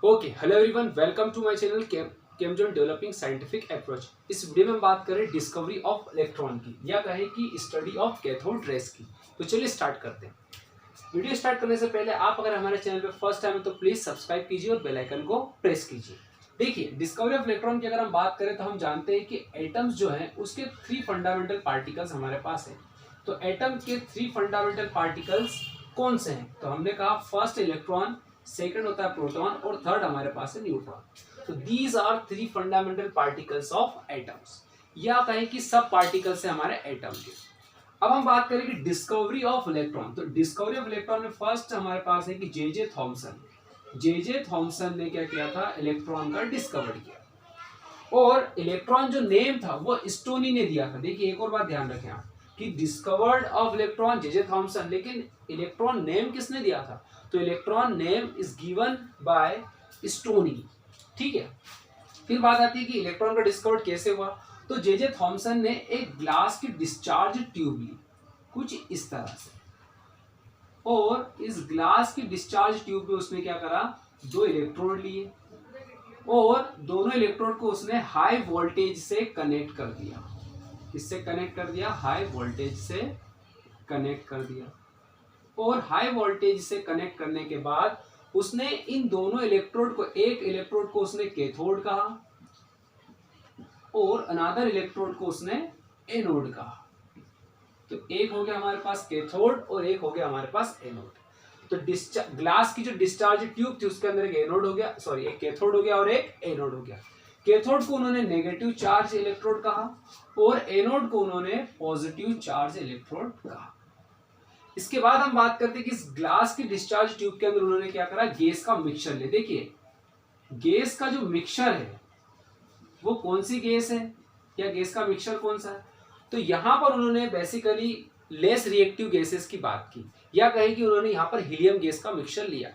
Okay, hello everyone, welcome to my channel Chemzone developing scientific approach. इस video में हम बात करें डिस्कवरी ऑफ इलेक्ट्रॉन की या कहें कि स्टडी ऑफ कैथोड रेस की। तो चलिए स्टार्ट करते हैं। वीडियो स्टार्ट करने से पहले आप अगर हमारे चैनल पे फर्स्ट टाइम है तो प्लीज सब्सक्राइब कीजिए और बेल आइकन को प्रेस कीजिए। देखिए, डिस्कवरी ऑफ इलेक्ट्रॉन की अगर हम बात करें तो हम जानते हैं कि एटम्स जो हैं उसके 3 फंडामेंटल पार्टिकल्स हमारे पास है। तो एटम के 3 फंडामेंटल पार्टिकल्स कौन से हैं? तो हमने कहा फर्स्ट इलेक्ट्रॉन, सेकंड होता है प्रोटॉन और थर्ड हमारे पास है न्यूट्रॉन। तो these are 3 fundamental particles of atoms, या कहें कि सब पार्टिकल्स है हमारे एटम के। अब हम बात करेंगे डिस्कवरी ऑफ इलेक्ट्रॉन। तो डिस्कवरी ऑफ इलेक्ट्रॉन में फर्स्ट हमारे पास है कि जे जे थॉमसन ने क्या किया था? इलेक्ट्रॉन का डिस्कवर किया। और इलेक्ट्रॉन जो नेम था वो स्टोनी ने दिया था। देखिए, एक और बात ध्यान रखें आप कि discovered of electron J Thomson, लेकिन इलेक्ट्रॉन नेम किसने दिया था? तो electron name is given by stony. ठीक है। फिर बात आती है कि इलेक्ट्रॉन का डिस्कवर कैसे हुआ। तो जे थॉमसन ने एक ग्लास की डिस्चार्ज ट्यूब ली कुछ इस तरह से, और इस ग्लास की डिस्चार्ज ट्यूब में उसने क्या करा? 2 इलेक्ट्रोड लिए और दोनों इलेक्ट्रोड को उसने हाई वोल्टेज से कनेक्ट कर दिया। इससे कनेक्ट कर दिया, हाई वोल्टेज से कनेक्ट कर दिया। और हाई वोल्टेज से कनेक्ट करने के बाद उसने इन दोनों इलेक्ट्रोड को, एक इलेक्ट्रोड को उसने कैथोड कहा और अनदर इलेक्ट्रोड को उसने एनोड कहा। तो एक हो गया हमारे पास कैथोड और एक हो गया हमारे पास एनोड। तो ग्लास की जो डिस्चार्ज ट्यूब थी उसके अंदर एक एनोड हो गया, सॉरी एक कैथोड हो गया और एक एनोड हो गया। कैथोड को उन्होंने नेगेटिव चार्ज इलेक्ट्रोड कहा और एनोड को उन्होंने पॉजिटिव चार्ज इलेक्ट्रोड कहा। इसके बाद हम बात करते हैं कि इस ग्लास की डिस्चार्ज ट्यूब के अंदर उन्होंने क्या करा? गैस का मिक्सचर ले। देखिए, गैस का जो मिक्सचर है वो कौन सी गैस है या गैस का मिक्सचर कौन सा है? तो यहां पर उन्होंने बेसिकली लेस रिएक्टिव गैसेस की बात की, या कहे कि उन्होंने यहां पर हीलियम गैस का मिक्सचर लिया।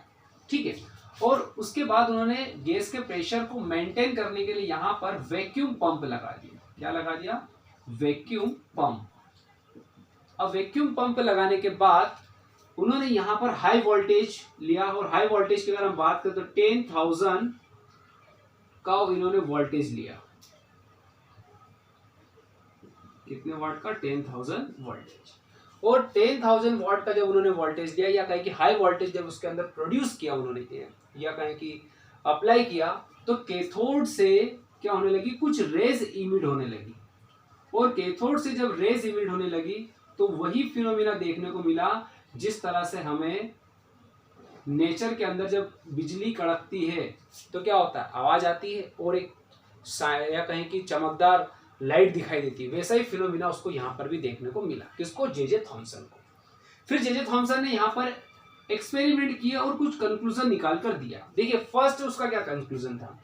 ठीक है। और उसके बाद उन्होंने गैस के प्रेशर को मेंटेन करने के लिए यहां पर वैक्यूम पंप लगा दिया। क्या लगा दिया? Vacuum pump. अब वैक्यूम पंप लगाने के बाद उन्होंने यहां पर हाई वोल्टेज लिया, और हाई वोल्टेज की अगर हम बात करें तो 10,000 का इन्होंने वोल्टेज लिया। कितने वाट का? 10,000 वोल्टेज। और 10,000 वाट का जब उन्होंने वोल्टेज दिया, या कहें कि हाई वोल्टेज जब उसके अंदर प्रोड्यूस किया उन्होंने, या कहें कि अप्लाई किया, तो कैथोड से क्या होने लगी? कुछ रेज इमिट होने लगी। और कैथोड से जब रेज इमिट होने लगी तो वही फिनोमिना देखने को मिला जिस तरह से हमें नेचर के अंदर जब बिजली कड़कती है तो क्या होता है? आवाज आती है और एक या कहें कि चमकदार लाइट दिखाई देती है। वैसा ही फिनोमिना उसको यहां पर भी देखने को मिला। किसको? जे थॉमसन को। फिर जे थॉमसन ने यहां पर एक्सपेरिमेंट किया और कुछ कंक्लूजन निकाल कर दिया। देखिए, फर्स्ट उसका क्या कंक्लूजन था?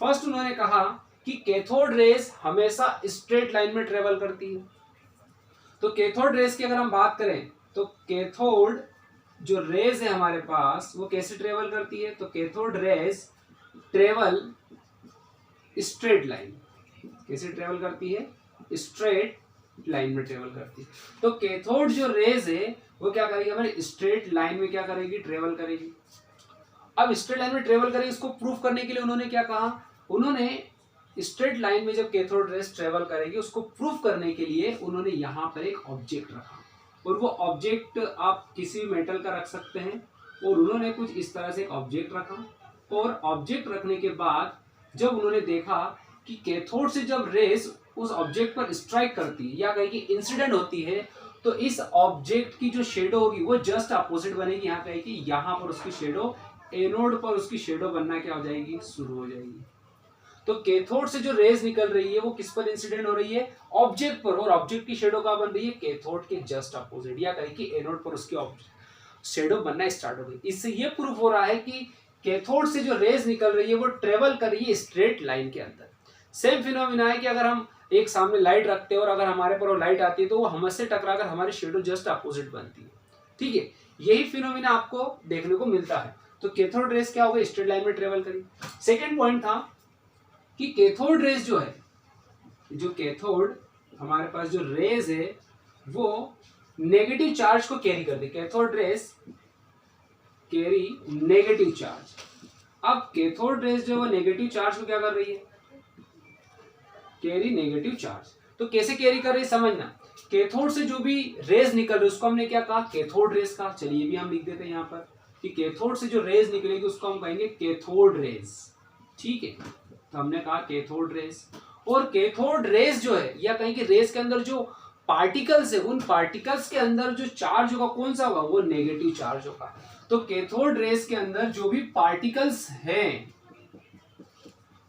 फर्स्ट उन्होंने कहा कि कैथोड रेस हमेशा स्ट्रेट लाइन में ट्रेवल करती है। तो कैथोड रेस की अगर हम बात करें तो कैथोड जो रेस है हमारे पास वो कैसे ट्रेवल करती है? तो cathode rays travel straight line. कैसे ट्रेवल करती है? स्ट्रेट लाइन में ट्रेवल करती है। तो कैथोड जो रेस है वो क्या करेगी? हमारे स्ट्रेट लाइन में क्या करेगी? ट्रेवल करेगी। अब स्ट्रेट लाइन में ट्रेवल करेगी, इसको प्रूव करने के लिए उन्होंने क्या कहा? उन्होंने स्ट्रेट लाइन में जब कैथोड रेस ट्रेवल करेगी उसको प्रूव करने के लिए उन्होंने यहां पर एक ऑब्जेक्ट रखा, और वो ऑब्जेक्ट आप किसी भी मेटल का रख सकते हैं। और उन्होंने कुछ इस तरह से एक ऑब्जेक्ट रखा, और ऑब्जेक्ट रखने के बाद जब उन्होंने देखा कि कैथोड से जब रेस उस ऑब्जेक्ट पर स्ट्राइक करती है या कहीं की इंसिडेंट होती है, तो इस ऑब्जेक्ट की जो शेडो होगी वो जस्ट अपोजिट बनेगी। यहाँ कहीं कि यहाँ पर उसकी शेडो, एनोड पर उसकी शेडो बनना क्या हो जाएगी? शुरू हो जाएगी। तो कैथोड से जो रेज निकल रही है वो किस पर इंसिडेंट हो रही है? ऑब्जेक्ट पर। और ऑब्जेक्ट की शेडो कहाँ बन रही है? कैथोड के जस्ट अपोजिट, या कहीं कि एनोड पर उसकी शेडो बनना स्टार्ट हो गई। इससे ये प्रूफ हो रहा है कि कैथोड से जो रेज निकल रही है वो ट्रेवल कर रही है स्ट्रेट लाइन के अंदर। सेम फिनोमिना है कि अगर हम एक सामने लाइट रखते हैं और अगर हमारे पर वो लाइट आती है तो वो हमसे टकराकर हमारी शेडो जस्ट अपोजिट बनती है। ठीक है, यही फिनोमिना आपको देखने को मिलता है। तो कैथोड रेस क्या होगा? स्ट्रेट लाइन में ट्रेवल करी। सेकेंड पॉइंट था कि कैथोड रेस जो है, जो कैथोड हमारे पास जो रेस है वो नेगेटिव चार्ज को कैरी करती है। Cathode rays carry negative charge. अब कैथोड रेज जो है नेगेटिव चार्ज को क्या कर रही है, कैरी नेगेटिव चार्ज। तो कैसे कैरी कर रही है समझना, कैथोड से जो भी रेज निकल रही है उसको हमने क्या कहा, कैथोड रेज कहा। चलिए भी हम लिख देते हैं यहाँ पर कि कैथोड से जो रेज निकलेगी उसको हम कहेंगे कैथोड रेज, ठीक है। तो हमने कहा कैथोड रेज, और कैथोड रेज जो है या कहें कि रेज के अंदर जो पार्टिकल्स है उन पार्टिकल्स के अंदर जो चार्ज होगा कौन सा होगा, वो नेगेटिव चार्ज होगा। तो कैथोड रेज के अंदर जो भी पार्टिकल्स हैं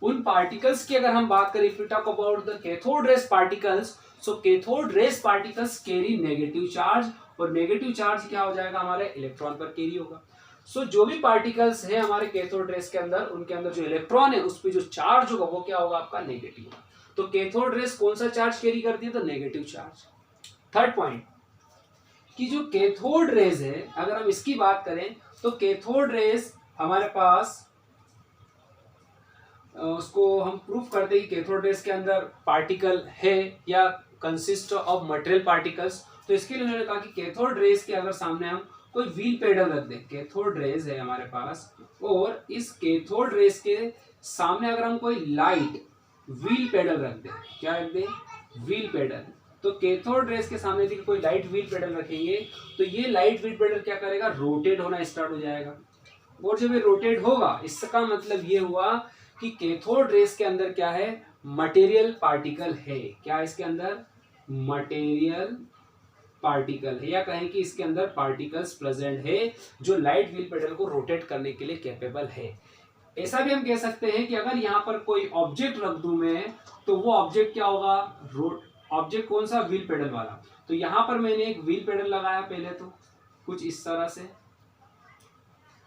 उन पार्टिकल्स की अगर हम बात करें, if we talk about the cathode rays particles, so cathode rays particles carry negative charge, और नेगेटिव चार्ज क्या हो जाएगा, हमारे इलेक्ट्रॉन पर कैरी होगा। सो जो भी पार्टिकल्स हैं हमारे कैथोड रेज के अंदर, उनके अंदर जो इलेक्ट्रॉन है उस पर जो चार्ज होगा वो क्या होगा, आपका नेगेटिव होगा। तो कैथोड रेज कौन सा चार्ज कैरी करती है, तो नेगेटिव चार्ज। थर्ड पॉइंट कि जो कैथोड रेज है अगर हम इसकी बात करें तो कैथोड रेज हमारे पास उसको हम प्रूफ करते हैं कि कैथोड रेज के अंदर पार्टिकल है या कंसिस्ट ऑफ मटेरियल पार्टिकल्स। तो इसके लिए उन्होंने कहा कि कैथोड रेज के अगर सामने हम कोई व्हील पेडल रख दें, कैथोड रेज है हमारे पास, और इस कैथोड रेज के सामने अगर हम कोई लाइट व्हील पेडल रख दें, क्या रख दें, व्हील पेडल। तो कैथोड रेज के सामने देखिए कोई लाइट व्हील पेडल रखेंगे तो ये लाइट व्हील पेडल क्या करेगा, रोटेट होना स्टार्ट हो जाएगा। और जब ये रोटेट होगा इसका मतलब ये हुआ कि कैथोड रेज के अंदर क्या है, मटेरियल पार्टिकल है। क्या इसके अंदर, मटेरियल पार्टिकल है, या कहें कि इसके अंदर पार्टिकल्स प्रेजेंट है जो लाइट व्हील पेडल को रोटेट करने के लिए कैपेबल है। ऐसा भी हम कह सकते हैं कि अगर यहाँ पर कोई ऑब्जेक्ट रख दूं मैं तो वो ऑब्जेक्ट क्या होगा, ऑब्जेक्ट कौन सा, व्हील पेडल वाला। तो यहाँ पर मैंने एक व्हील पेडल लगाया पहले तो कुछ इस तरह से,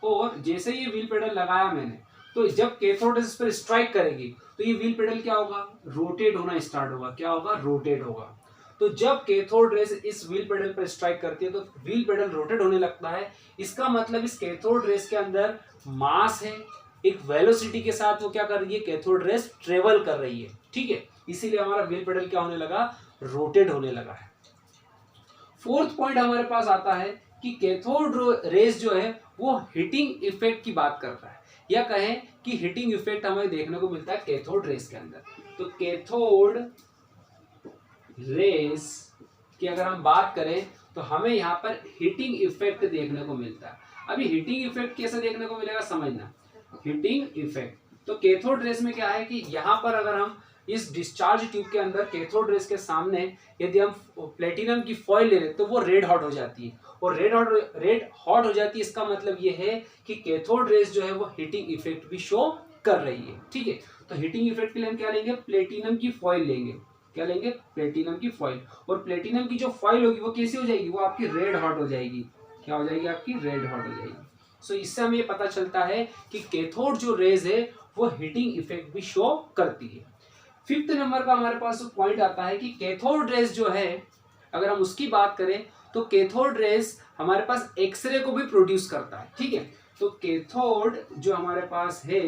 और जैसे ये व्हील पेडल लगाया मैंने तो जब कैथोड इस पर स्ट्राइक करेगी तो ये व्हील पेडल क्या होगा, रोटेट होना स्टार्ट होगा। क्या होगा, रोटेट होगा। तो जब कैथोड रेज इस व्हील पेडल पर स्ट्राइक करती है तो व्हील पेडल रोटेट होने लगता है। इसका मतलब इस कैथोड रेज के अंदर मास है, एक वेलोसिटी के साथ वो क्या कर रही है, कैथोड रेज ट्रेवल कर रही है, ठीक है। इसीलिए हमारा व्हील पेडल क्या होने लगा, रोटेट होने लगा है। फोर्थ पॉइंट हमारे पास आता है कि कैथोड रेज जो है वो हीटिंग इफेक्ट की बात करता है, या कहें कि हीटिंग इफेक्ट हमें देखने को मिलता है कैथोड रेज के अंदर। तो कैथोड रेज की अगर हम बात करें तो हमें यहाँ पर हीटिंग इफेक्ट देखने को मिलता है। अभी हीटिंग इफेक्ट कैसे देखने को मिलेगा समझना, हीटिंग इफेक्ट। तो कैथोड रेज में क्या है कि यहाँ पर अगर हम इस डिस्चार्ज ट्यूब के अंदर कैथोड रेज के सामने यदि हम प्लेटिनम की फॉइल ले लें तो वो रेड हॉट हो जाती है, और रेड हॉट हो जाती है। इसका मतलब ये है कि कैथोड रेज जो है वो हीटिंग इफेक्ट भी शो कर रही है, ठीक है। तो हीटिंग इफेक्ट के लिए हम क्या लेंगे, प्लेटिनम की फॉइल लेंगे। क्या लेंगे, प्लेटिनम की फॉइल। और प्लेटिनम की जो फॉइल होगी वो कैसी हो जाएगी, वो आपकी रेड हॉट हो जाएगी। क्या हो जाएगी, आपकी रेड हॉट हो जाएगी। सो इससे हमें ये पता चलता है कि कैथोड जो रेज है वो हीटिंग इफेक्ट भी शो करती है। फिफ्थ नंबर का हमारे पास पॉइंट आता है कि कैथोड रेज जो है अगर हम उसकी बात करें तो कैथोड रेज हमारे पास एक्सरे को भी प्रोड्यूस करता है, ठीक है। तो कैथोड जो हमारे पास है,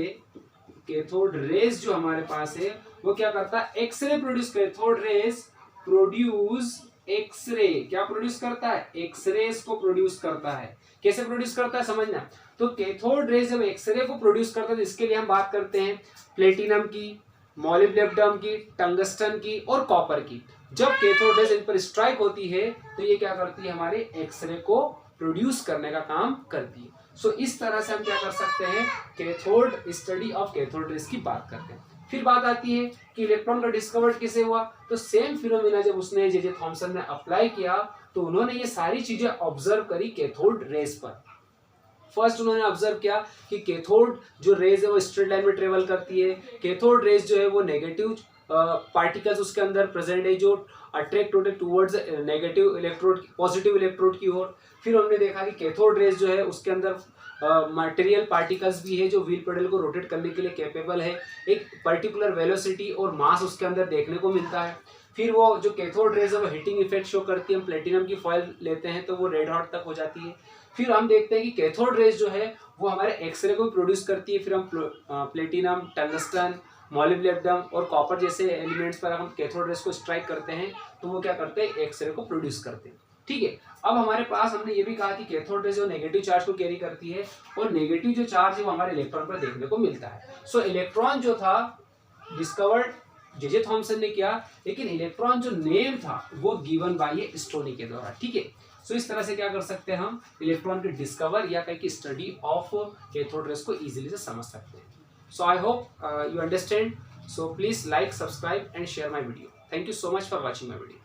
कैथोड रेज जो हमारे पास है वो क्या करता है, X-ray produce. Cathode rays produce X-ray, क्या प्रोड्यूस करता है, एक्सरेज को प्रोड्यूस करता है। कैसे प्रोड्यूस करता है समझना। तो कैथोड रेज जब एक्सरे को प्रोड्यूस करता है तो इसके लिए हम बात करते हैं प्लेटिनम की, मॉलिब्डेनम की, टंगस्टन की और कॉपर की। जब कैथोड रेज इन पर स्ट्राइक होती है तो ये क्या करती है, हमारे एक्सरे को प्रोड्यूस करने का काम करती है। सो इस तरह से हम क्या कर सकते हैं, cathode study of cathode rays की बात करते हैं। फिर बात आती है कि इलेक्ट्रॉन का डिस्कवर्ड किसे हुआ। तो सेम फिनोमेना जब उसने जे थॉमसन ने अप्लाई किया तो उन्होंने ये सारी चीजें ऑब्जर्व करी कैथोड रेज पर। फर्स्ट उन्होंने ऑब्जर्व किया कि कैथोड जो रेज है वो स्ट्रेट लाइन में ट्रेवल करती है। कैथोड रेज जो है वो नेगेटिव पार्टिकल्स उसके अंदर प्रेजेंट है जो अट्रैक्ट होते towards negative electrode, positive electrode की ओर। फिर हमने देखा कि कैथोड रेज जो है उसके अंदर मटेरियल पार्टिकल्स भी है जो व्हील पेडल को रोटेट करने के लिए कैपेबल है। एक पर्टिकुलर वेलोसिटी और मास उसके अंदर देखने को मिलता है। फिर वो जो कैथोड रेज है वो हीटिंग इफेक्ट शो करती है। हम प्लेटिनम की फॉइल लेते हैं तो वो रेड हॉट तक हो जाती है। फिर हम देखते हैं कि कैथोड रेज जो है वो हमारे एक्सरे को प्रोड्यूस करती है। फिर हम प्लेटिनम, टंगस्टन, मॉलिब्डेनम और कॉपर जैसे एलिमेंट्स पर हम कैथोड रेज को स्ट्राइक करते हैं तो वो क्या करते हैं, एक्सरे को प्रोड्यूस करते हैं, ठीक है। अब हमारे पास हमने ये भी कहा कि कैथोड रे जो नेगेटिव चार्ज को कैरी करती है और नेगेटिव जो चार्ज है वो हमारे इलेक्ट्रॉन पर देखने को मिलता है। सो इलेक्ट्रॉन जो था डिस्कवर्ड जे थॉमसन ने किया, लेकिन इलेक्ट्रॉन जो नेम था वो गिवन बाय स्टोनी के द्वारा, ठीक है। सो इस तरह से क्या कर सकते हैं हम इलेक्ट्रॉन की डिस्कवर या कहीं की स्टडी ऑफ कैथोड रेस को इजीली से समझ सकते हैं। So I hope you understand. So please like, subscribe and share my video. Thank you so much for watching my video.